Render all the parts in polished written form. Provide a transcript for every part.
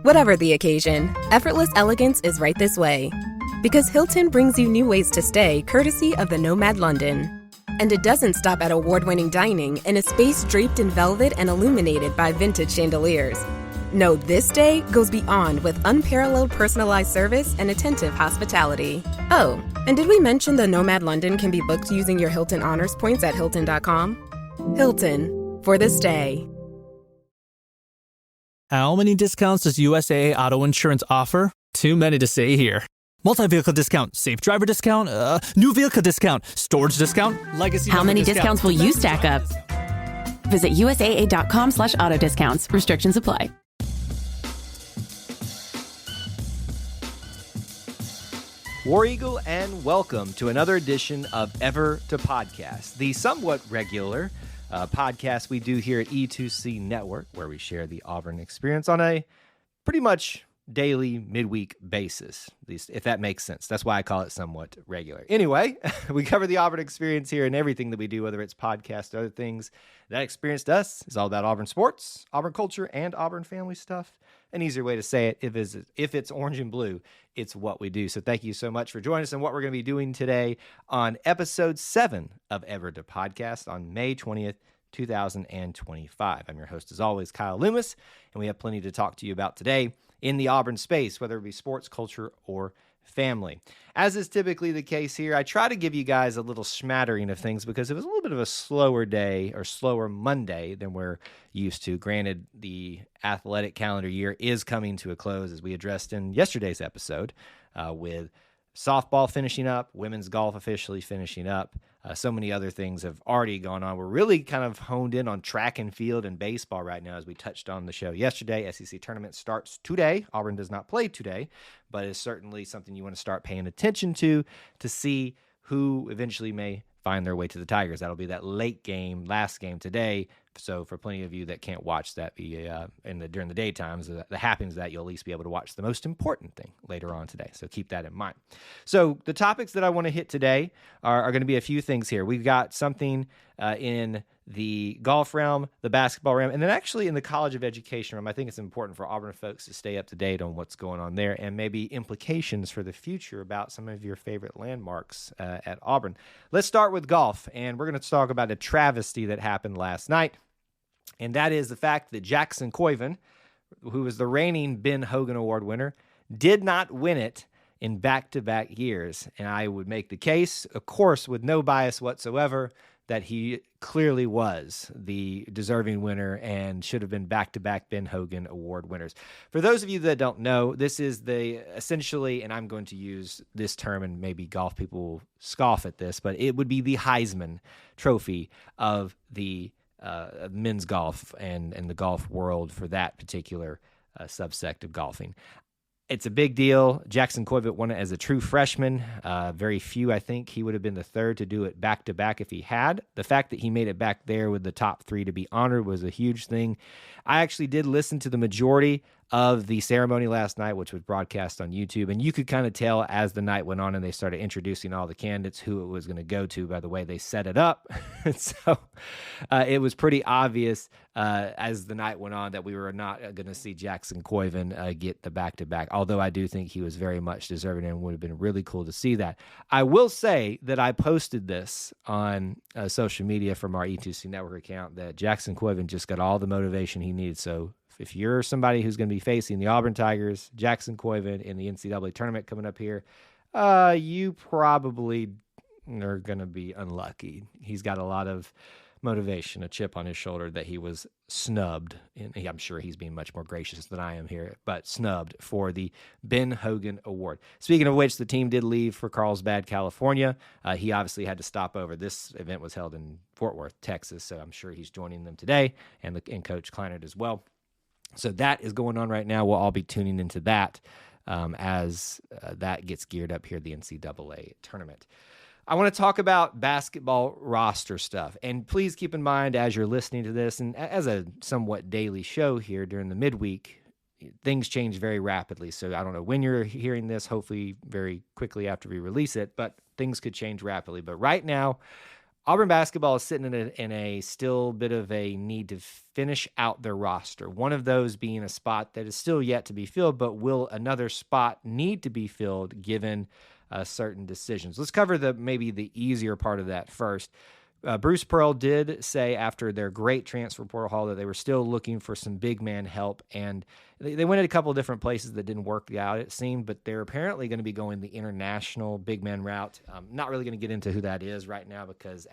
Whatever the occasion, effortless elegance is right this way. Because Hilton brings you new ways to stay courtesy of the Nomad London. And it doesn't stop at award-winning dining in a space draped in velvet and illuminated by vintage chandeliers. No, this day goes beyond with unparalleled personalized service and attentive hospitality. Oh, and did we mention the Nomad London can be booked using your Hilton Honors points at Hilton.com? Hilton, for the stay. How many discounts does USAA Auto Insurance offer? Too many to say here. Multi-vehicle discount, safe driver discount, new vehicle discount, storage discount, legacy. How many discounts will you stack up? Visit USAA.com/auto discounts. Restrictions apply. War Eagle, and welcome to another edition of Ever to Podcast, the somewhat regular podcast we do here at E2C Network, where we share the Auburn experience on a pretty much daily, midweek basis, at least if that makes sense. That's why I call it somewhat regular. Anyway, we cover the Auburn experience here and everything that we do, whether it's podcast or other things. That experience to us is all about Auburn sports, Auburn culture, and Auburn family stuff. An easier way to say it, if it's orange and blue, it's what we do. So thank you so much for joining us and what we're going to be doing today on episode 7 of Ever to Podcast on May 20th, 2025. I'm your host, as always, Kyle Loomis, and we have plenty to talk to you about today in the Auburn space, whether it be sports, culture, or family. As is typically the case here, I try to give you guys a little smattering of things because it was a little bit of a slower day or slower Monday than we're used to. Granted, the athletic calendar year is coming to a close, as we addressed in yesterday's episode, with softball finishing up, women's golf officially finishing up. So many other things have already gone on. We're really kind of honed in on track and field and baseball right now, as we touched on the show yesterday. SEC tournament starts today. Auburn does not play today, but it's certainly something you want to start paying attention to see who eventually may find their way to the Tigers. That'll be that late game, last game today. So for plenty of you that can't watch that during the daytimes, the happenings that you'll at least be able to watch the most important thing later on today. So keep that in mind. So the topics that I want to hit today are going to be a few things here. We've got something in the golf realm, the basketball realm, and then actually in the College of Education realm. I think it's important for Auburn folks to stay up to date on what's going on there and maybe implications for the future about some of your favorite landmarks at Auburn. Let's start with golf, and we're going to talk about a travesty that happened last night, and that is the fact that Jackson Koivun, who was the reigning Ben Hogan Award winner, did not win it in back-to-back years. And I would make the case, of course, with no bias whatsoever, that he clearly was the deserving winner and should have been back-to-back Ben Hogan Award winners. For those of you that don't know, this is essentially, and I'm going to use this term and maybe golf people will scoff at this, but it would be the Heisman Trophy of the men's golf and the golf world for that particular subsect of golfing. It's a big deal. Jackson Koivun won it as a true freshman. Very few, I think. He would have been the third to do it back-to-back if he had. The fact that he made it back there with the top 3 to be honored was a huge thing. I actually did listen to the majority of the ceremony last night, which was broadcast on YouTube, and you could kind of tell as the night went on and they started introducing all the candidates who it was going to go to by the way they set it up. So it was pretty obvious as the night went on that we were not going to see Jackson Koivun get the back-to-back, although I do think he was very much deserving and would have been really cool to see that. I will say that I posted this on social media from our E2C Network account that Jackson Koivun just got all the motivation he needs. So if you're somebody who's going to be facing the Auburn Tigers, Jackson Koivun in the NCAA tournament coming up here, you probably are going to be unlucky. He's got a lot of motivation, a chip on his shoulder that he was snubbed. And I'm sure he's being much more gracious than I am here, but snubbed for the Ben Hogan Award. Speaking of which, the team did leave for Carlsbad, California. He obviously had to stop over. This event was held in Fort Worth, Texas, so I'm sure he's joining them today, and Coach Kleinert as well. So that is going on right now. We'll all be tuning into that as that gets geared up here at the NCAA tournament. I want to talk about basketball roster stuff. And please keep in mind as you're listening to this, and as a somewhat daily show here during the midweek, things change very rapidly. So I don't know when you're hearing this, hopefully very quickly after we release it, but things could change rapidly. But right now, Auburn basketball is sitting in a still bit of a need to finish out their roster. One of those being a spot that is still yet to be filled, but will another spot need to be filled given certain decisions? Let's cover maybe the easier part of that first. Bruce Pearl did say after their great transfer portal haul that they were still looking for some big man help, and they went at a couple of different places that didn't work out, it seemed, but they're apparently going to be going the international big man route. Not really going to get into who that is right now because,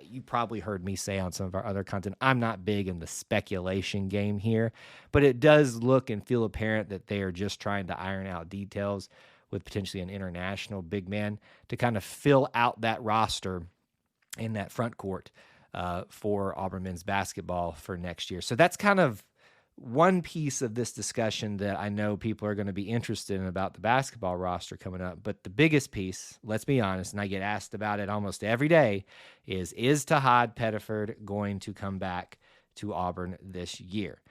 you probably heard me say on some of our other content, I'm not big in the speculation game here, but it does look and feel apparent that they are just trying to iron out details with potentially an international big man to kind of fill out that roster in that front court for Auburn men's basketball for next year. So that's kind of one piece of this discussion that I know people are going to be interested in about the basketball roster coming up. But the biggest piece, let's be honest, and I get asked about it almost every day, is Tahad Pettiford going to come back to Auburn this year?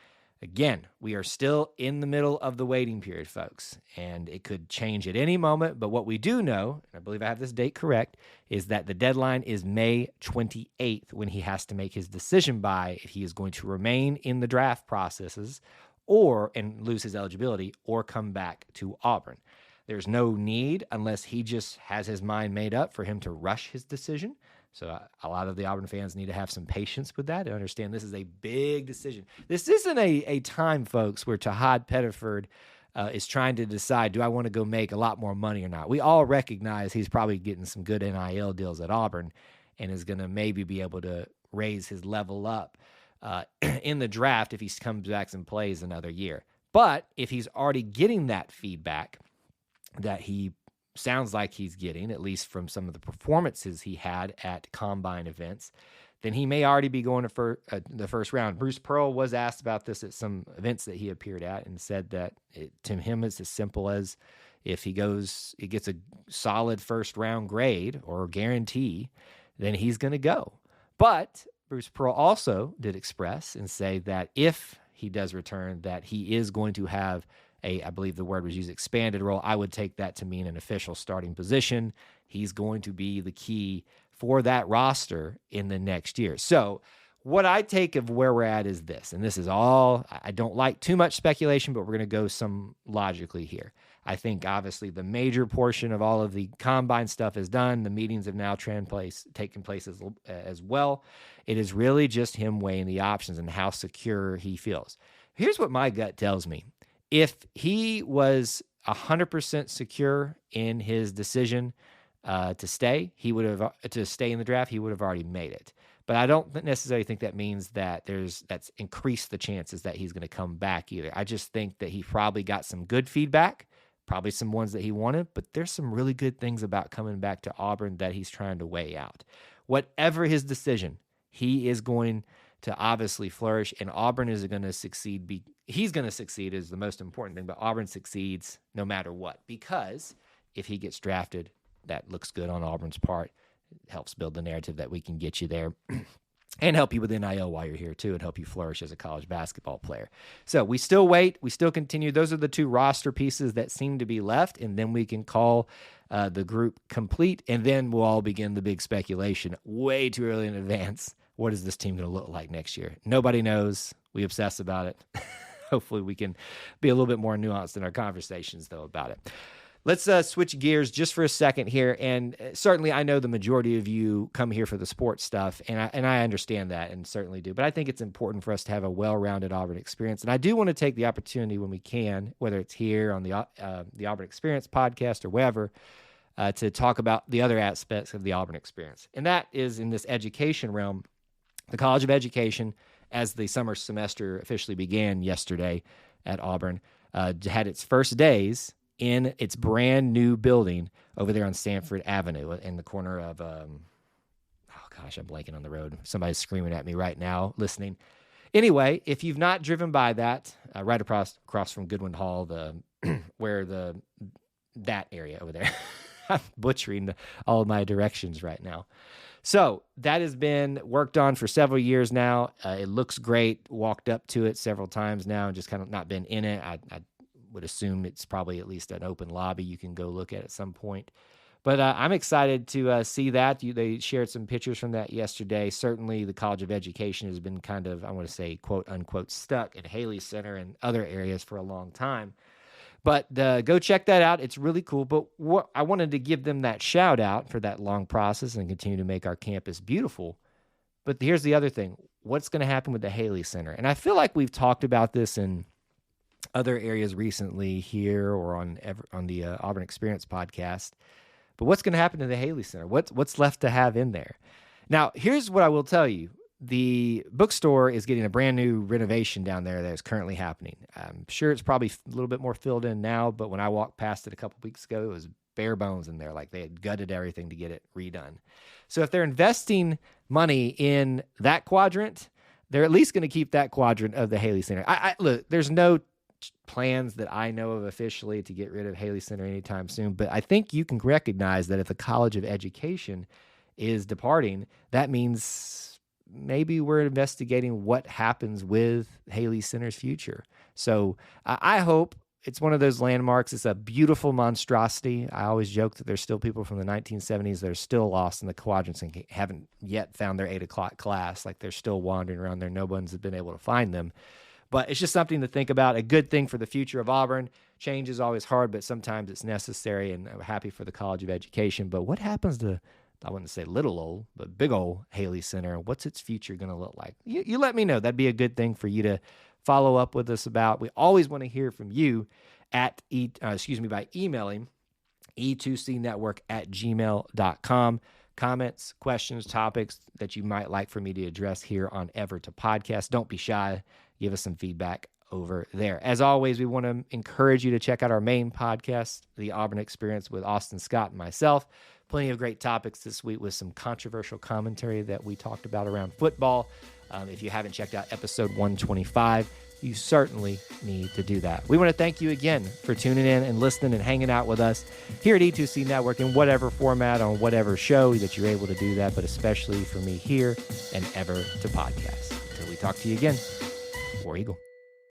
Again, we are still in the middle of the waiting period, folks, and it could change at any moment. But what we do know, and I believe I have this date correct, is that the deadline is May 28th when he has to make his decision by if he is going to remain in the draft processes and lose his eligibility or come back to Auburn. There's no need, unless he just has his mind made up, for him to rush his decision. So a lot of the Auburn fans need to have some patience with that and understand this is a big decision. This isn't a time, folks, where Tahad Pettiford is trying to decide, do I want to go make a lot more money or not? We all recognize he's probably getting some good NIL deals at Auburn and is going to maybe be able to raise his level up in the draft if he comes back and plays another year. But if he's already getting that feedback that he sounds like he's getting, at least from some of the performances he had at combine events, then he may already be going to the first round. Bruce Pearl was asked about this at some events that he appeared at and said that to him it's as simple as if he gets a solid first round grade or guarantee, then he's going to go. But Bruce Pearl also did express and say that if he does return, that he is going to have I believe the word was used, expanded role. I would take that to mean an official starting position. He's going to be the key for that roster in the next year. So what I take of where we're at is this, and this is all, I don't like too much speculation, but we're going to go some logically here. I think obviously the major portion of all of the combine stuff is done. The meetings have now taken place as well. It is really just him weighing the options and how secure he feels. Here's what my gut tells me. If he was 100% secure in his decision to stay in the draft, he would have already made it. But I don't necessarily think that means that that's increased the chances that he's going to come back either. I just think that he probably got some good feedback, probably some ones that he wanted, but there's some really good things about coming back to Auburn that he's trying to weigh out. Whatever his decision, he is going to obviously flourish, and Auburn is going to succeed. He's going to succeed is the most important thing, but Auburn succeeds no matter what, because if he gets drafted, that looks good on Auburn's part. It helps build the narrative that we can get you there and help you with NIL while you're here too, and help you flourish as a college basketball player. So we still wait. We still continue. Those are the two roster pieces that seem to be left, and then we can call the group complete, and then we'll all begin the big speculation way too early in advance. What is this team going to look like next year? Nobody knows. We obsess about it. Hopefully we can be a little bit more nuanced in our conversations, though, about it. Let's switch gears just for a second here. And certainly I know the majority of you come here for the sports stuff, and I understand that and certainly do. But I think it's important for us to have a well-rounded Auburn experience. And I do want to take the opportunity when we can, whether it's here on the Auburn Experience podcast or wherever, to talk about the other aspects of the Auburn experience. And that is in this education realm. The College of Education, as the summer semester officially began yesterday at Auburn, had its first days in its brand new building over there on Sanford Avenue in the corner of, I'm blanking on the road. Somebody's screaming at me right now listening. Anyway, if you've not driven by that, right across from Goodwin Hall, that area over there. I'm butchering all of my directions right now. So that has been worked on for several years now. It looks great. Walked up to it several times now and just kind of not been in it. I would assume it's probably at least an open lobby you can go look at some point. But I'm excited to see that. They shared some pictures from that yesterday. Certainly, the College of Education has been kind of, I want to say, quote unquote, stuck at Haley Center and other areas for a long time. But go check that out. It's really cool. But I wanted to give them that shout out for that long process and continue to make our campus beautiful. But here's the other thing. What's going to happen with the Haley Center? And I feel like we've talked about this in other areas recently here or on the Auburn Experience podcast. But what's going to happen to the Haley Center? What's left to have in there? Now, here's what I will tell you. The bookstore is getting a brand new renovation down there that is currently happening. I'm sure it's probably a little bit more filled in now, but when I walked past it a couple weeks ago, it was bare bones in there. Like they had gutted everything to get it redone. So if they're investing money in that quadrant, they're at least going to keep that quadrant of the Haley Center. Look, there's no plans that I know of officially to get rid of Haley Center anytime soon, but I think you can recognize that if the College of Education is departing, that means maybe we're investigating what happens with Haley Center's future. So I hope it's one of those landmarks. It's a beautiful monstrosity. I always joke that there's still people from the 1970s that are still lost in the quadrants and haven't yet found their 8 o'clock class. Like they're still wandering around there. No one's been able to find them. But it's just something to think about, a good thing for the future of Auburn. Change is always hard, but sometimes it's necessary, and I'm happy for the College of Education. But what happens to, I wouldn't say little old, but big old Haley Center? What's its future going to look like? You let me know. That'd be a good thing for you to follow up with us about. We always want to hear from you by emailing e2cnetwork@gmail.com. Comments, questions, topics that you might like for me to address here on Ever to Podcast. Don't be shy. Give us some feedback over there. As always, we want to encourage you to check out our main podcast, The Auburn Experience with Austin Scott and myself. Plenty of great topics this week with some controversial commentary that we talked about around football. If you haven't checked out episode 125, you certainly need to do that. We want to thank you again for tuning in and listening and hanging out with us here at E2C Network in whatever format, on whatever show that you're able to do that, but especially for me here and Ever to Podcast. Until we talk to you again, War Eagle.